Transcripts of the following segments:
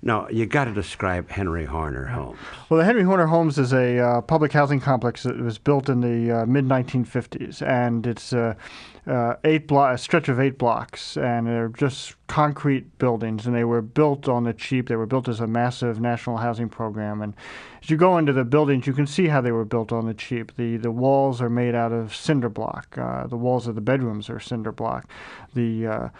No, you got to describe Henry Horner Homes. Well, the Henry Horner Homes is a public housing complex that was built in the mid-1950s, and it's a stretch of 8 blocks, and they're just concrete buildings, and they were built on the cheap. They were built as a massive national housing program, and as you go into the buildings, you can see how they were built on the cheap. The walls are made out of cinder block. The walls of the bedrooms are cinder block. The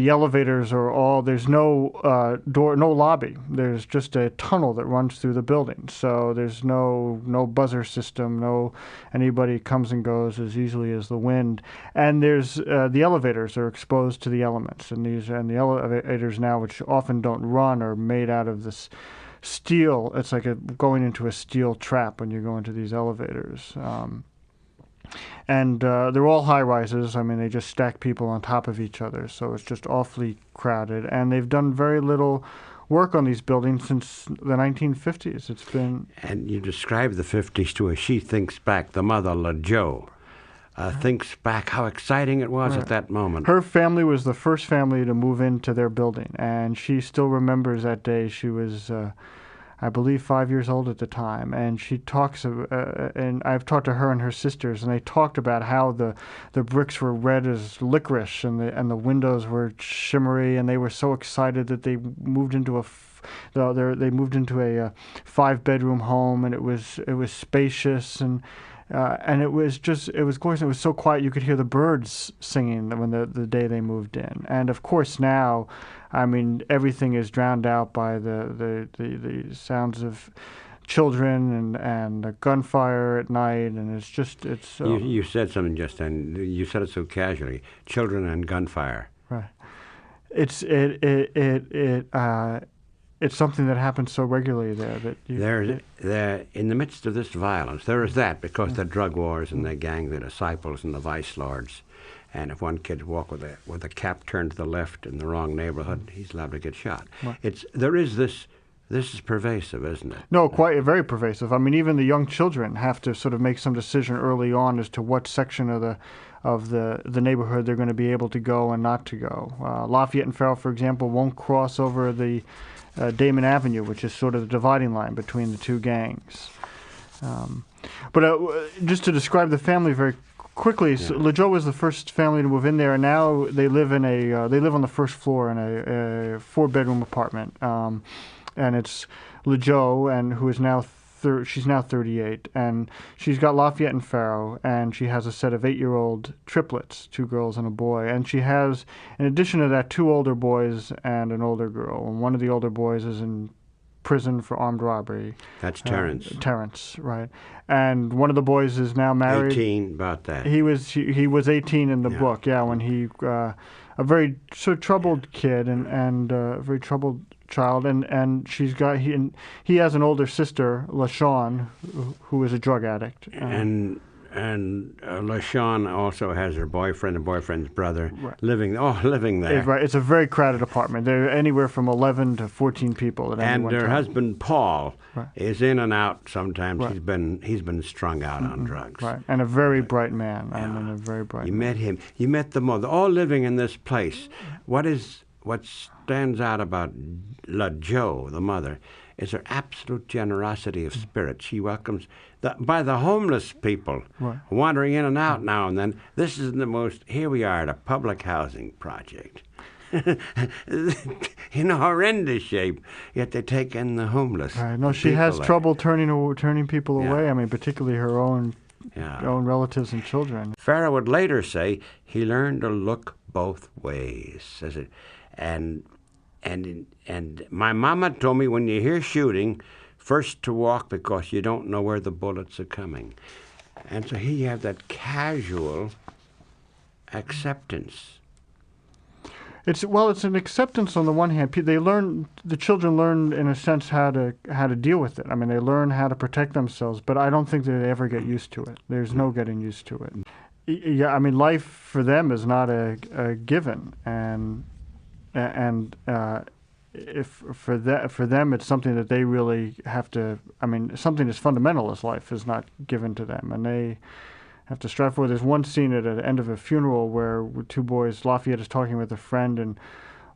elevators are all. There's no door, no lobby. There's just a tunnel that runs through the building. So there's no buzzer system. No anybody comes and goes as easily as the wind. And there's the elevators are exposed to the elements, and the elevators now, which often don't run, are made out of this steel. It's like going into a steel trap when you go into these elevators. And they're all high rises. I mean, they just stack people on top of each other, so it's just awfully crowded. And they've done very little work on these buildings since the 1950s. It's been. And you describe the 50s to her. She thinks back, the mother, LaJoe, thinks back how exciting it was at that moment. Her family was the first family to move into their building, and she still remembers that day. She was, I believe, 5 years old at the time, and she talks, and I've talked to her and her sisters, and they talked about how the bricks were red as licorice, and the windows were shimmery, and they were so excited that they moved into a 5-bedroom home, and it was spacious, and it was gorgeous. It was so quiet you could hear the birds singing when the day they moved in. And of course now, I mean, everything is drowned out by the sounds of children and gunfire at night, and it's. You said something just then. You said it so casually. Children and gunfire. Right. It's something that happens so regularly there that in the midst of this violence, there is that because the drug wars and the gang, the disciples and the vice lords, and if one kid walk with a cap turned to the left in the wrong neighborhood, he's liable to get shot. Right. There is this. This is pervasive, isn't it? No, quite very pervasive. I mean, even the young children have to sort of make some decision early on as to what section of the neighborhood they're going to be able to go and not to go. Lafayette and Farrell, for example, won't cross over the Damon Avenue, which is sort of the dividing line between the two gangs. But just to describe the family very quickly, so LaJoe was the first family to move in there, and now they live on the first floor in a 4-bedroom apartment, and it's LaJoe, and who is now she's now 38, and she's got Lafayette and Farrow, and she has a set of 8-year-old triplets, 2 girls and a boy, and she has, in addition to that, 2 older boys and an older girl, and one of the older boys is in prison for armed robbery. That's Terrence. Terrence, right. And one of the boys is now married. 18, about that. He was 18 in the book, when he, a very sort of troubled kid and a very troubled child, and he has an older sister, LaShawn, who is a drug addict. And LaShawn also has her boyfriend and boyfriend's brother living there. Right. It's a very crowded apartment. There are anywhere from 11 to 14 people at any one time. And her husband Paul is in and out sometimes. Right. He's been strung out on drugs. Right. And a very bright man. I mean, a very bright man. You met him. You met the mother. All living in this place. What stands out about LaJoe, the mother, is her absolute generosity of spirit. She welcomes by the homeless people wandering in and out now and then. This is here we are at a public housing project. In horrendous shape, yet they take in the homeless. Right. No, she has trouble turning people away. I mean, particularly her own relatives and children. Farrah would later say he learned to look both ways, says it, and my mama told me when you hear shooting, first to walk because you don't know where the bullets are coming. And so here you have that casual acceptance. It's an acceptance on the one hand. The children learn in a sense how to deal with it. I mean, they learn how to protect themselves, but I don't think that they ever get used to it. There's no getting used to it. Yeah, I mean, life for them is not a given, and if for them it's something that they really have to. I mean, something as fundamental as life is not given to them, and they have to strive for. There's one scene at the end of a funeral where 2 boys, Lafayette is talking with a friend, and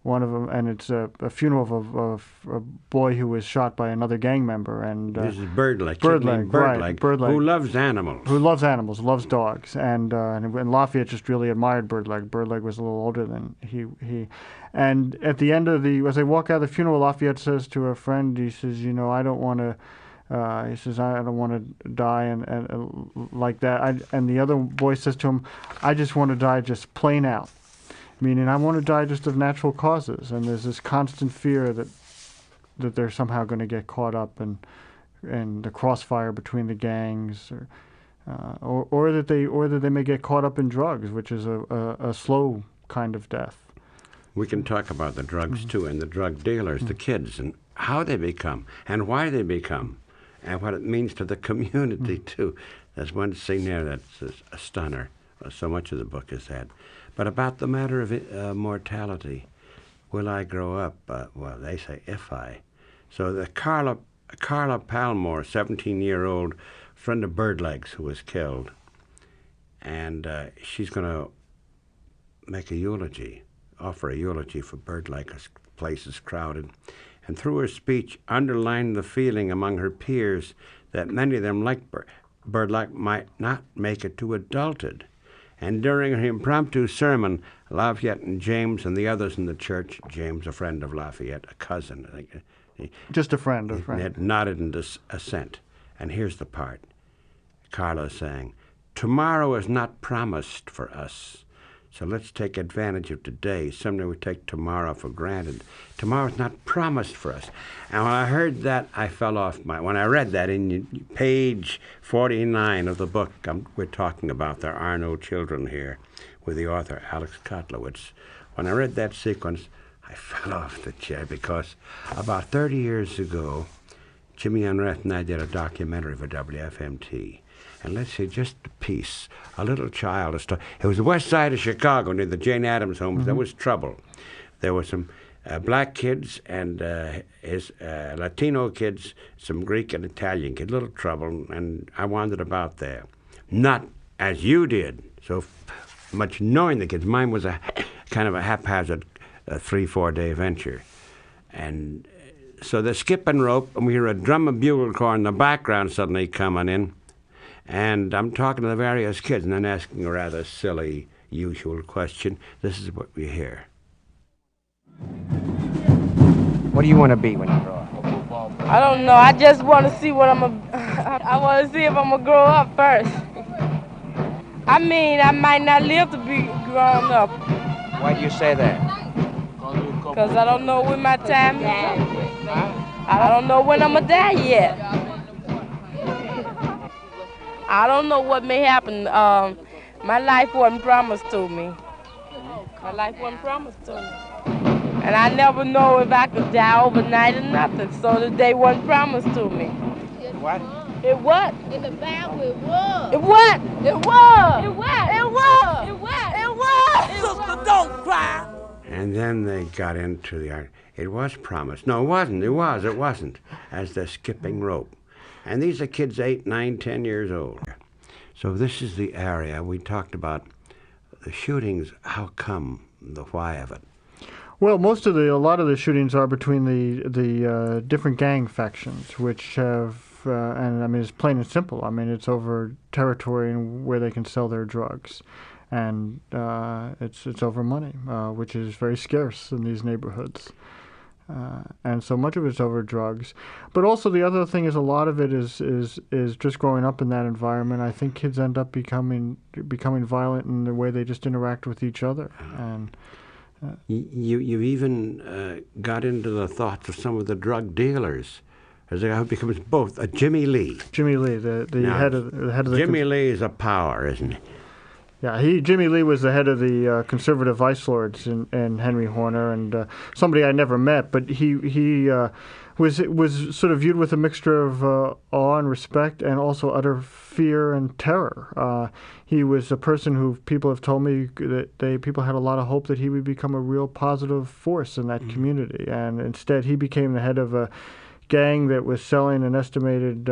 one of them, and it's a funeral of a boy who was shot by another gang member. And this is Birdleg. Birdleg, who loves animals. Who loves animals, loves dogs, and Lafayette just really admired Birdleg. Birdleg was a little older than he. And at the end of as they walk out of the funeral, Lafayette says to a friend, he says, I don't want to. He says, I don't want to die and like that. And the other boy says to him, I just want to die just plain out. Meaning, I want to die just of natural causes. And there's this constant fear that they're somehow going to get caught up in the crossfire between the gangs, or that they may get caught up in drugs, which is a slow kind of death. We can talk about the drugs, too, and the drug dealers, the kids, and how they become, and why they become, and what it means to the community, too. There's one scene there that's a stunner. So much of the book is that. But about the matter of mortality, will I grow up? Well, they say, if I. So the Carla Palmore, 17-year-old friend of Birdleg's who was killed, and she's going to make a eulogy, offer a eulogy for Birdleg. The place is crowded. And through her speech, underlined the feeling among her peers that many of them, like Birdleg, might not make it to adulthood. And during her impromptu sermon, Lafayette and James and the others in the church, James, a friend of Lafayette, a cousin, I think. Just a friend. Had nodded in assent. And here's the part. Carla saying, tomorrow is not promised for us. So let's take advantage of today. Someday we take tomorrow for granted. Tomorrow's not promised for us. And when I heard that, I fell off when I read that in page 49 of the book we're talking about, There Are No Children Here, with the author Alex Kotlowitz. When I read that sequence, I fell off the chair because about 30 years ago, Jimmy Unrath and I did a documentary for WFMT. And let's say just a piece, a little child. It was the west side of Chicago near the Jane Addams homes. Mm-hmm. There was trouble. There were some black kids and his Latino kids, some Greek and Italian kids, little trouble. And I wandered about there. Not as you did, so much knowing the kids. Mine was a kind of a haphazard 3-4 day venture. And so the skipping rope, and we hear a drum and bugle corps in the background suddenly coming in. And I'm talking to the various kids and then asking a rather silly, usual question. This is what we hear. What do you want to be when you grow up? I don't know. I just want to see what I want to see if I'm going to grow up first. I mean, I might not live to be grown up. Why do you say that? Because I don't know when my time is. I don't know when I'm going to die yet. I don't know what may happen. My life wasn't promised to me. My life wasn't promised to me. And I never know if I could die overnight or nothing. So the day wasn't promised to me. What? It what? In the Bible, it was. It what? It was. It was. It was. It was. It was. Sister, don't cry. And then they got into the art. It was promised. No, it wasn't. It wasn't. As the skipping rope. And these are kids 8, 9, 10 years old. So this is the area. We talked about the shootings. How come? The why of it? Well, a lot of the shootings are between the different gang factions, which have, and I mean, it's plain and simple. I mean, it's over territory and where they can sell their drugs. And it's over money, which is very scarce in these neighborhoods. And so much of it's over drugs, but also the other thing is a lot of it is just growing up in that environment. I think kids end up becoming violent in the way they just interact with each other. And you even got into the thoughts of some of the drug dealers. As a guy who becomes both Jimmy Lee. Jimmy Lee, the head of the Jimmy Lee is a power, isn't he? Yeah, Jimmy Lee was the head of the conservative vice lords in Henry Horner, and somebody I never met, but he was sort of viewed with a mixture of awe and respect, and also utter fear and terror. He was a person who people have told me that people had a lot of hope that he would become a real positive force in that community, and instead he became the head of a gang that was selling an estimated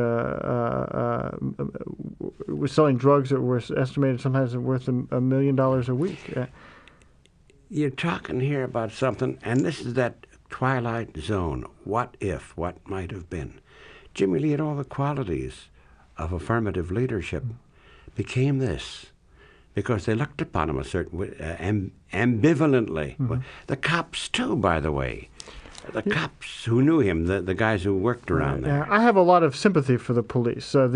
was selling drugs that were estimated sometimes worth $1 million a week. you're talking here about something, and this is that twilight zone. What if? What might have been? Jimmy Lee had all the qualities of affirmative leadership. Became this because they looked upon him a certain way, ambivalently. The cops too, by the way. The cops who knew him, the guys who worked around there. Yeah, I have a lot of sympathy for the police. There's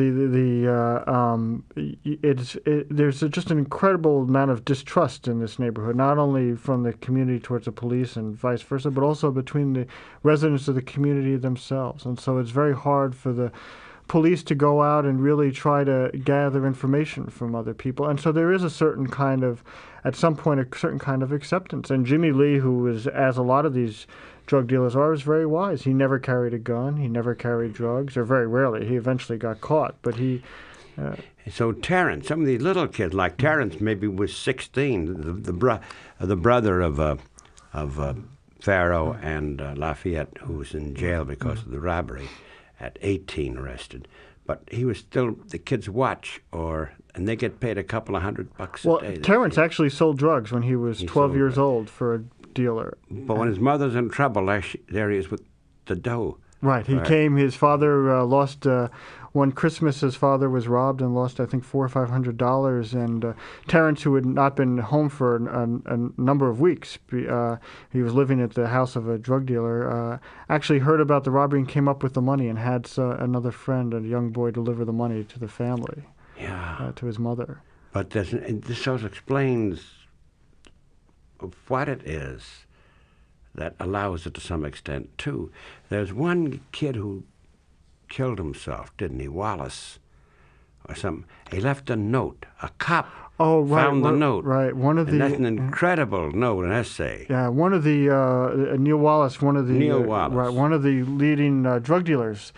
just an incredible amount of distrust in this neighborhood, not only from the community towards the police and vice versa, but also between the residents of the community themselves. And so it's very hard for the police to go out and really try to gather information from other people. And so there is a certain kind of, at some point, a certain kind of acceptance. And Jimmy Lee, who was, as a lot of these drug dealers are, is very wise. He never carried a gun. He never carried drugs, or very rarely. He eventually got caught, but he... So Terrence, some of these little kids, like Terrence maybe was 16, the brother of Farrow and Lafayette, who was in jail because of the robbery, at 18 arrested. But he was still, the kids watch, and they get paid a couple of $100 a day. Well, Terrence actually sold drugs when he was 12 years old for a dealer. But when his mother's in trouble, there he is with the dough. Right. He came, his father lost, one Christmas his father was robbed and lost, I think, $400 or $500. And Terrence, who had not been home for a number of weeks, he was living at the house of a drug dealer, actually heard about the robbery and came up with the money and had another friend, a young boy, deliver the money to the family, to his mother. But this sort of explains what it is that allows it to some extent, too. There's one kid who killed himself, didn't he? Wallace or something. He left a note. A cop found the note. Right. That's an incredible note, an essay. Yeah, one of the, Neil Wallace, one of the leading drug dealers.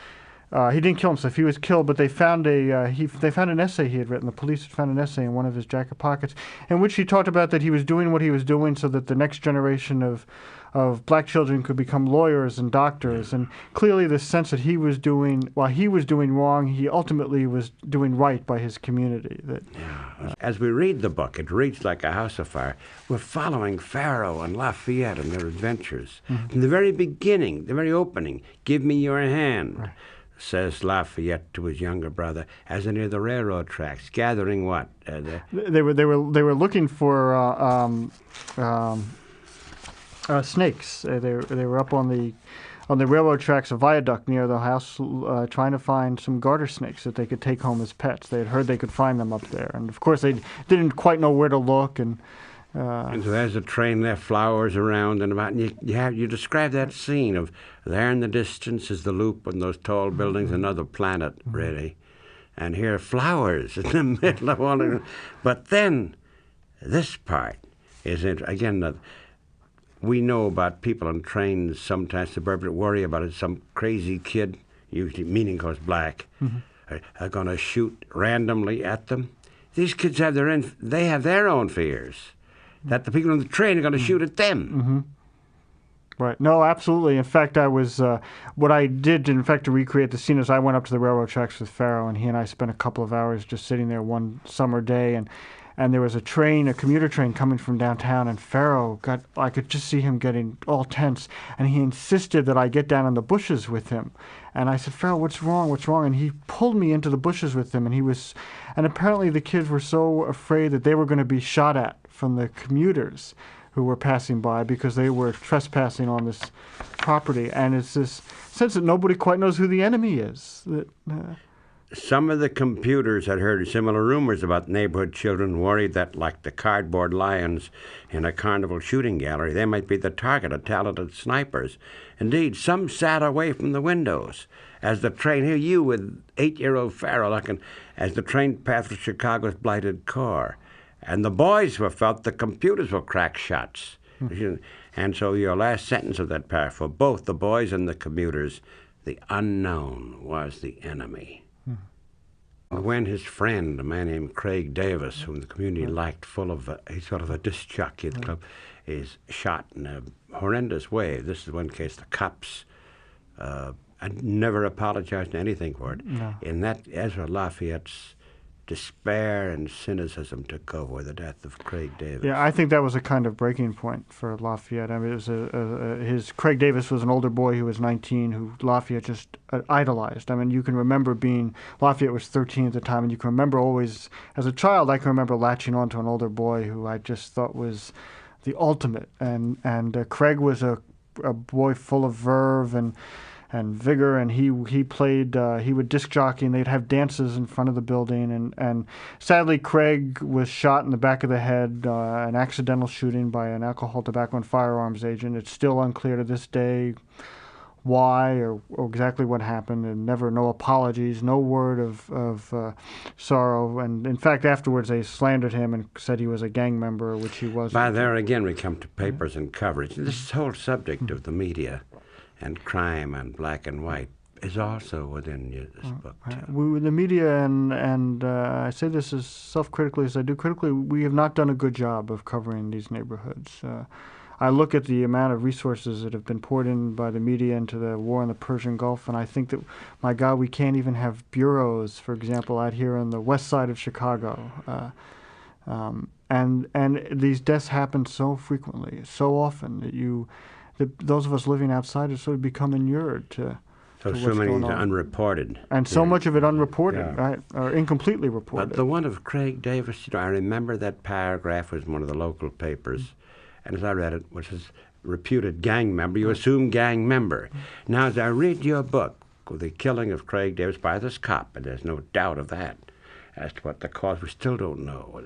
He didn't kill himself. He was killed, but they found they found an essay he had written. The police had found an essay in one of his jacket pockets in which he talked about that he was doing what he was doing so that the next generation of black children could become lawyers and doctors. And clearly the sense that while he was doing wrong, he ultimately was doing right by his community. As we read the book, it reads like a house of fire. We're following Farrow and Lafayette and their adventures. From the very beginning, the very opening, give me your hand. Right. Says Lafayette to his younger brother, as they're near the railroad tracks, gathering what? They were looking for snakes. They were up on the railroad tracks, a viaduct near the house, trying to find some garter snakes that they could take home as pets. They had heard they could find them up there, and of course they didn't quite know where to look. And so as the train left, flowers around and about, and you describe that scene of there in the distance is the loop and those tall buildings, another planet, really, and here flowers in the middle of all of it. But then this part is again we know about people on trains, sometimes suburban, worry about it. Some crazy kid, usually meaning because black, are going to shoot randomly at them. These kids have their own fears. That the people on the train are going to shoot at them. Right. No, absolutely. In fact, I was what I did, in fact, to recreate the scene is I went up to the railroad tracks with Farrow, and he and I spent a couple of hours just sitting there one summer day, and there was a commuter train coming from downtown, and Farrow I could just see him getting all tense, and he insisted that I get down in the bushes with him. And I said, Farrow, what's wrong? What's wrong? And he pulled me into the bushes with him, and apparently the kids were so afraid that they were going to be shot at from the commuters who were passing by because they were trespassing on this property. And it's this sense that nobody quite knows who the enemy is. Some of the computers had heard similar rumors about neighborhood children, worried that, like the cardboard lions in a carnival shooting gallery, they might be the target of talented snipers. Indeed, some sat away from the windows as the train, here you with 8-year-old Farrell, as the train passed through Chicago's blighted core. And the boys felt the computers will crack shots. And so your last sentence of that paragraph, for both the boys and the commuters, the unknown was the enemy. When his friend, a man named Craig Davis, whom the community liked, he's sort of a disc jockey at the club, is shot in a horrendous way. This is one case the cops never apologized for anything for it. No. In that, Ezra Lafayette's despair and cynicism took over with the death of Craig Davis. Yeah, I think that was a kind of breaking point for Lafayette. I mean, it was Craig Davis was an older boy who was 19, who Lafayette just idolized. I mean, you can remember Lafayette was 13 at the time, and you can remember always, as a child, I can remember latching on to an older boy who I just thought was the ultimate. And Craig was a boy full of verve and vigor, and he would disc jockey, and they'd have dances in front of the building, and sadly Craig was shot in the back of the head, an accidental shooting by an alcohol, tobacco, and firearms agent. It's still unclear to this day why or exactly what happened, and no apologies, no word of sorrow, and in fact afterwards they slandered him and said he was a gang member, which he wasn't. By there again we come to papers and coverage. This whole subject of the media and crime and black and white is also within this book, too. The media, and I say this as self-critically as I do critically, we have not done a good job of covering these neighborhoods. I look at the amount of resources that have been poured in by the media into the war in the Persian Gulf, and I think that, my God, we can't even have bureaus, for example, out here on the west side of Chicago. And these deaths happen so frequently, so often, that those of us living outside have sort of become inured to so what's many going on. Unreported. And so much of it unreported, right, or incompletely reported. But the one of Craig Davis, I remember that paragraph was in one of the local papers, and as I read it, which is reputed gang member, you assume gang member. Now, as I read your book, The Killing of Craig Davis by this cop, and there's no doubt of that, as to what the cause, we still don't know.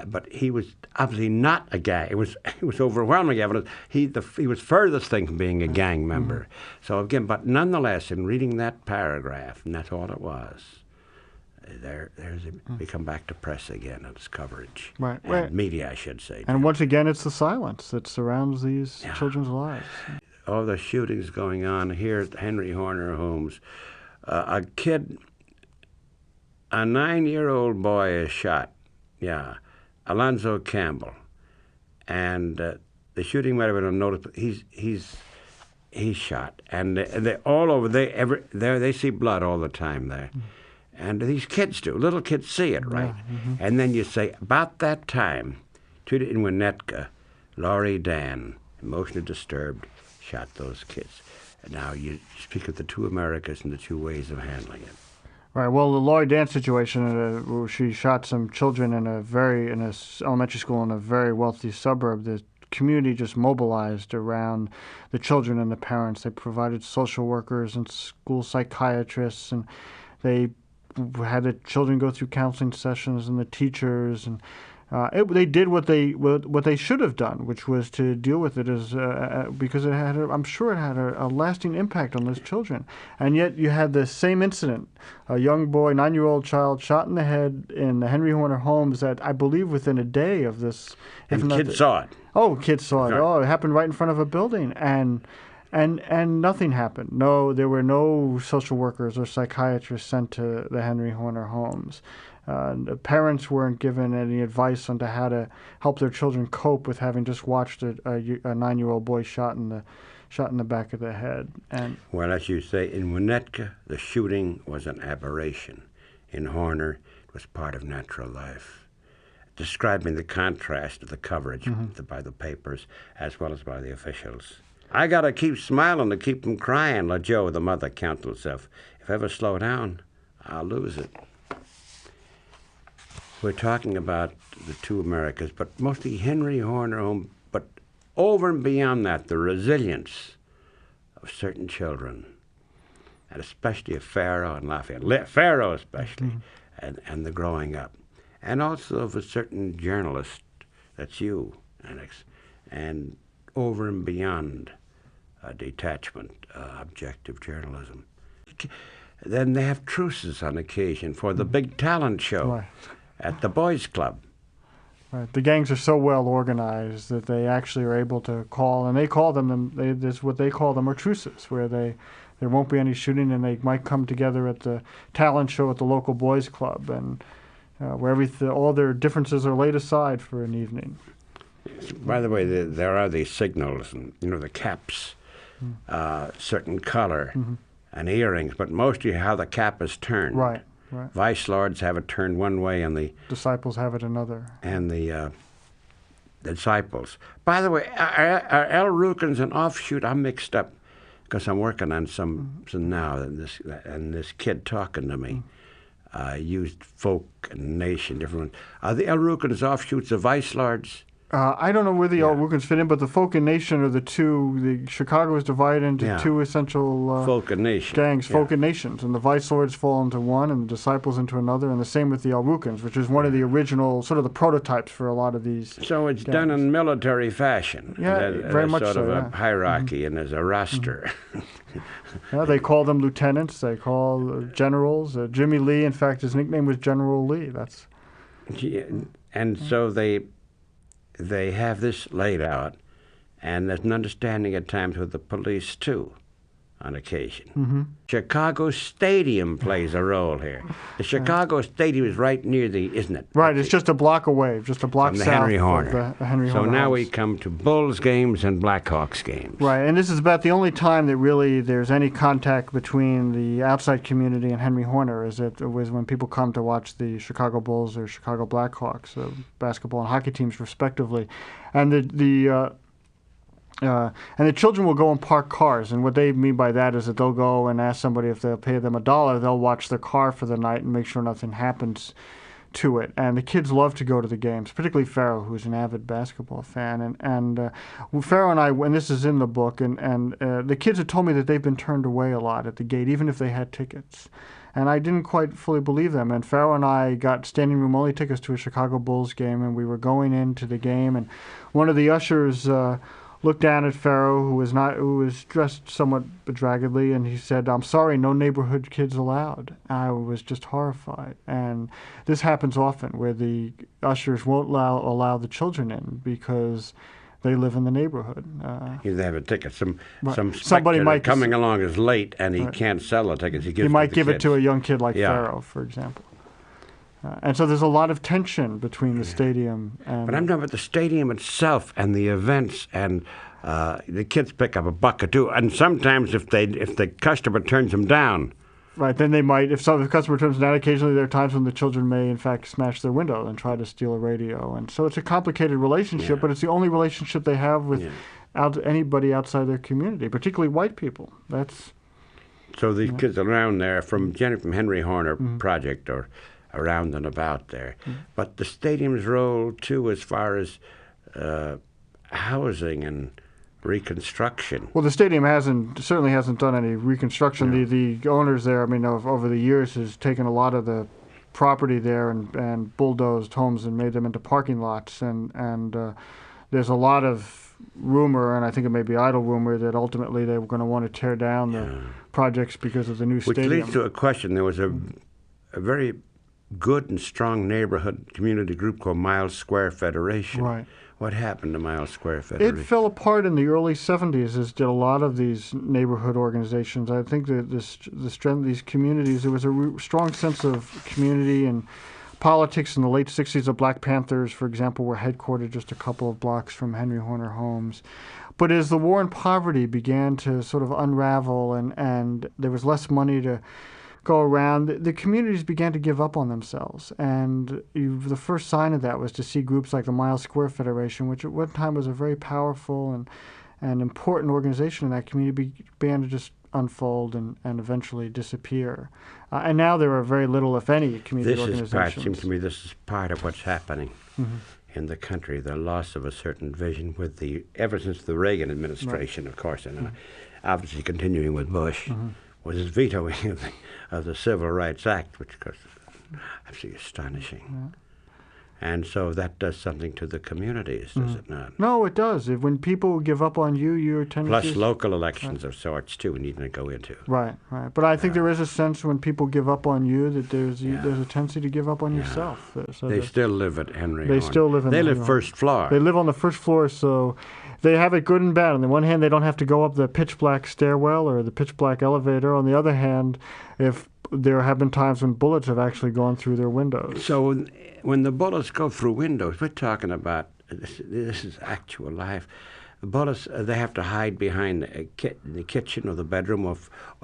But he was obviously not a gang. It was overwhelming evidence. He was furthest thing from being a gang member. So again, but nonetheless, in reading that paragraph, and that's all it was, we come back to press again and its coverage. Right. And media, I should say. And once again, it's the silence that surrounds these children's lives. All the shootings going on here at Henry Horner Homes. A 9-year-old boy is shot. Yeah. Alonzo Campbell, and the shooting might have been unnoticed. He's shot, and they all over. They see blood all the time there, and these kids do. Little kids see it, right? And then you say about that time, treated in Winnetka, Laurie Dan, emotionally disturbed, shot those kids. And now you speak of the two Americas and the two ways of handling it. Right. Well, the Laurie Dance situation, where she shot some children in a elementary school in a very wealthy suburb, the community just mobilized around the children and the parents. They provided social workers and school psychiatrists, and they had the children go through counseling sessions, and the teachers, and they did what they should have done, which was to deal with it because I'm sure it had a lasting impact on those children. And yet you had the same incident, a young boy, 9-year-old child, shot in the head in the Henry Horner Homes that I believe within a day of this. And kids saw it. Oh, kids saw it. Right. Oh, it happened right in front of a building, and nothing happened. No, there were no social workers or psychiatrists sent to the Henry Horner Homes. The parents weren't given any advice on how to help their children cope with having just watched a 9-year-old boy shot in the back of the head. And well, as you say, in Winnetka, the shooting was an aberration. In Horner, it was part of natural life. Describing the contrast of the coverage by the papers as well as by the officials. I got to keep smiling to keep from crying, LaJoe, the mother, counseled herself. If I ever slow down, I'll lose it. We're talking about the two Americas, but mostly Henry Horner Home, but over and beyond that, the resilience of certain children, and especially of Pharaoh and Lafayette, Pharaoh especially, and the growing up, and also of a certain journalist, that's you, Annex, and over and beyond detachment, objective journalism. Then they have truces on occasion for the big talent show. Right. At the Boys Club. Right. The gangs are so well organized that they actually are able to call, and they call them. This what they call them are truces, where there won't be any shooting, and they might come together at the talent show at the local Boys Club, and where all their differences are laid aside for an evening. By the way, there are these signals, and the caps, certain color, and earrings, but mostly how the cap is turned. Right. Right. Vice lords have it turned one way, and the another. Disciples. By the way, are El Rukins an offshoot? I'm mixed up because I'm working on some now, and this kid talking to me used folk and nation, different ones. Are the El Rukins offshoots of Vice lords? I don't know where the Algonquins fit in, but the folk and nation are the two. The Chicago is divided into two essential folk and nation gangs, folk and nations, and the vice lords fall into one, and the disciples into another, and the same with the Algonquins, which is one of the original, sort of the prototypes for a lot of these. So it's done in military fashion. Yeah, very much so. Sort of a hierarchy, and there's a roster. Yeah, they call them lieutenants. They call generals. Jimmy Lee, in fact, his nickname was General Lee. That's. And so they have this laid out, and there's an understanding at times with the police, too, on occasion. Mm-hmm. Chicago Stadium plays a role here. The Chicago Stadium is right near isn't it? Right, it's just a block away, just a block from the south Henry Horner. of the Henry so Horner now house. we come to Bulls games and Blackhawks games. Right, and this is about the only time that really there's any contact between the outside community and Henry Horner, is it was when people come to watch the Chicago Bulls or Chicago Blackhawks, basketball and hockey teams respectively, and and the children will go and park cars, and what they mean by that is that they'll go and ask somebody if they'll pay them $1. They'll watch their car for the night and make sure nothing happens to it. And the kids love to go to the games, particularly Pharaoh, who's an avid basketball fan. And Pharaoh and I, and this is in the book, and the kids have told me that they've been turned away a lot at the gate, even if they had tickets. And I didn't quite fully believe them. And Pharaoh and I got standing room only tickets to a Chicago Bulls game, and we were going into the game, and one of the ushers looked down at Pharaoh, who was dressed somewhat bedraggedly, and he said, "I'm sorry, no neighborhood kids allowed." I was just horrified. And this happens often, where the ushers won't allow the children in because they live in the neighborhood. They have a ticket. Some Somebody spectator might coming along is late, and he can't sell the tickets. He might give it to a young kid like Pharaoh, for example. And so there's a lot of tension between the stadium and... But I'm talking about the stadium itself and the events, and the kids pick up $1 or $2, and sometimes if the customer turns them down... Right, then they might, if the customer turns them down, occasionally there are times when the children may, in fact, smash their window and try to steal a radio. And so it's a complicated relationship, but it's the only relationship they have with anybody outside their community, particularly white people. So these kids around there, from Henry Horner Project, or around and about there. But the stadium's role, too, as far as housing and reconstruction. Well, the stadium certainly hasn't done any reconstruction. No. The owners there, over the years, has taken a lot of the property there and bulldozed homes and made them into parking lots. And there's a lot of rumor, and I think it may be idle rumor, that ultimately they were going to want to tear down the projects because of the new stadium. Which leads to a question. There was a very good and strong neighborhood community group called Miles Square Federation. Right. What happened to Miles Square Federation? It fell apart in the early 70s, as did a lot of these neighborhood organizations. I think that the strength of these communities, there was a strong sense of community and politics in the late 60s. The Black Panthers, for example, were headquartered just a couple of blocks from Henry Horner homes. But as the war and poverty began to sort of unravel and there was less money to go around, the communities began to give up on themselves. And the first sign of that was to see groups like the Miles Square Federation, which at one time was a very powerful and important organization in that community, began to just unfold and eventually disappear. And now there are very little, if any, community organizations. It seems to me this is part of what's happening in the country, the loss of a certain vision ever since the Reagan administration, of course, and obviously continuing with Bush, was his vetoing of the Civil Rights Act, which, of course, is absolutely astonishing. And so that does something to the communities, does it not? No, it does. When people give up on you, you're tendency... Plus local elections of sorts, too, we need to go into. Right. But I think there is a sense when people give up on you that there's a tendency to give up on yourself. So they still live at Henry They Horner. still live in They live Henry first floor. They live on the first floor, so they have it good and bad. On the one hand, they don't have to go up the pitch-black stairwell or the pitch-black elevator. On the other hand, if there have been times when bullets have actually gone through their windows. So when the bullets go through windows, we're talking about, this is actual life. bullets, they have to hide behind the kitchen or the bedroom or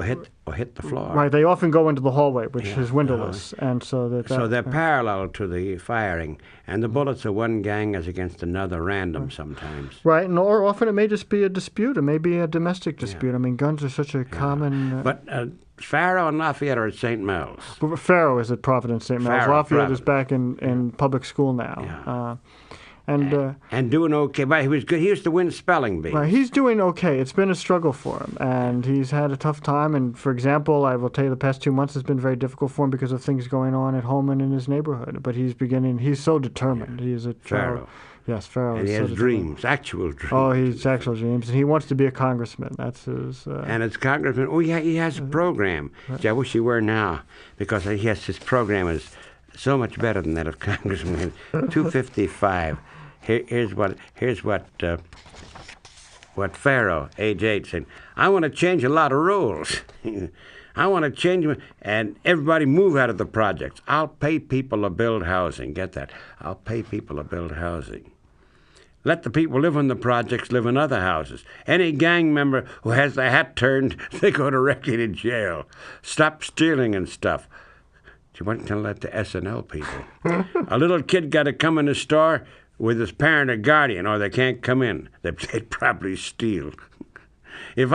hit the floor. Right, they often go into the hallway, which is windowless, and so So they're parallel to the firing, and the bullets of one gang is against another, random sometimes. Right, and or often it may just be a dispute. It may be a domestic dispute. I mean, guns are such a common. But Faro and Lafayette are at St. Mel's. Faro is at Providence, St. Mel's. Faro, Lafayette is back in public school now. Yeah. And doing okay. But he was good. He used to win spelling bees. right, he's doing okay. It's been a struggle for him, and he's had a tough time. And for example, I will tell you, the past 2 months has been very difficult for him because of things going on at home and in his neighborhood. But he's so determined. He's a Pharaoh. Yes, Pharaoh. And he has dreams, actual dreams. Oh, he's actual dreams, and he wants to be a congressman. That's his. And as congressman, he has a program, which I wish he were now, because his program is so much better than that of Congressman. 255. Here's what Pharaoh, age 8, said. I want to change a lot of rules. I want to change them, and everybody move out of the projects. I'll pay people to build housing. Get that? I'll pay people to build housing. Let the people live in the projects live in other houses. Any gang member who has their hat turned, they go directly to jail. Stop stealing and stuff. You wouldn't tell that to SNL people. A little kid got to come in the store with his parent or guardian, or they can't come in. They'd probably steal. If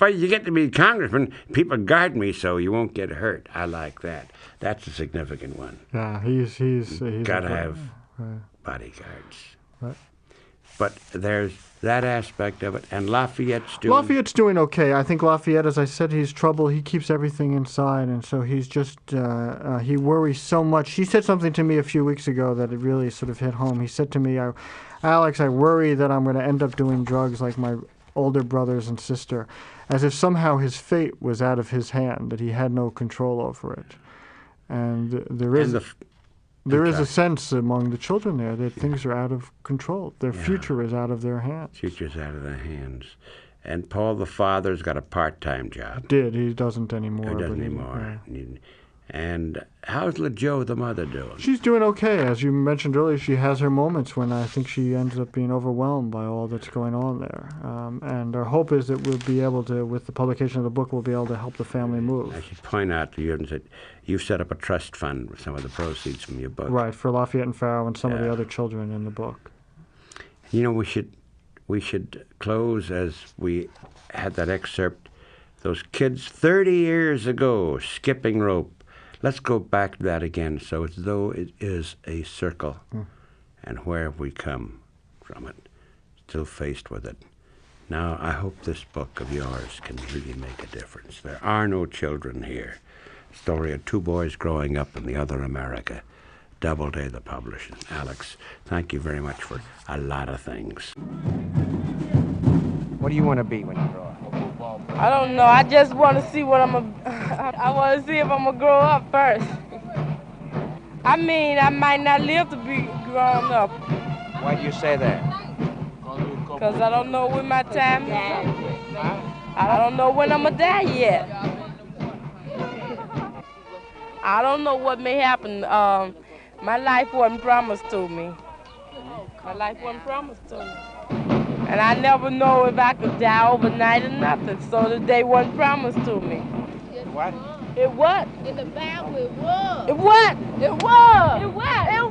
you get to be congressman, people guard me so you won't get hurt. I like that. That's a significant one. Yeah, he's got to have bodyguards. Right. But there's that aspect of it, and Lafayette's doing okay. I think Lafayette, as I said, he's trouble. He keeps everything inside, and so he's just he worries so much. He said something to me a few weeks ago that it really sort of hit home. He said to me, "Alex, I worry that I'm going to end up doing drugs like my older brothers and sister," as if somehow his fate was out of his hand, that he had no control over it. And there is a sense among the children there that things are out of control. Their future is out of their hands. Future's out of their hands. And Paul the father's got a part-time job. He doesn't anymore. He doesn't anymore. And how's LaJoe, the mother, doing? She's doing okay. As you mentioned earlier, she has her moments when I think she ends up being overwhelmed by all that's going on there. And our hope is that we'll be able to, with the publication of the book, we'll be able to help the family move. I should point out to you that you've set up a trust fund with some of the proceeds from your book. Right, for Lafayette and Pharaoh and some of the other children in the book. You know, we should close as we had that excerpt. Those kids 30 years ago skipping rope. Let's go back to that again, so as though it is a circle, and where have we come from it, still faced with it. Now, I hope this book of yours can really make a difference. There are no children here. Story of two boys growing up in the other America. Doubleday, the publisher. Alex, thank you very much for a lot of things. What do you want to be when you grow up? I don't know. I just want to see what I want to see if I'm going to grow up first. I mean, I might not live to be grown up. Why do you say that? Because I don't know when my time is. I don't know when I'm going to die yet. I don't know what may happen. My life wasn't promised to me. My life wasn't promised to me. And I never know if I could die overnight or nothing, so the day wasn't promised to me. What? It what? In the Bible, it was. It what? It was. It what? It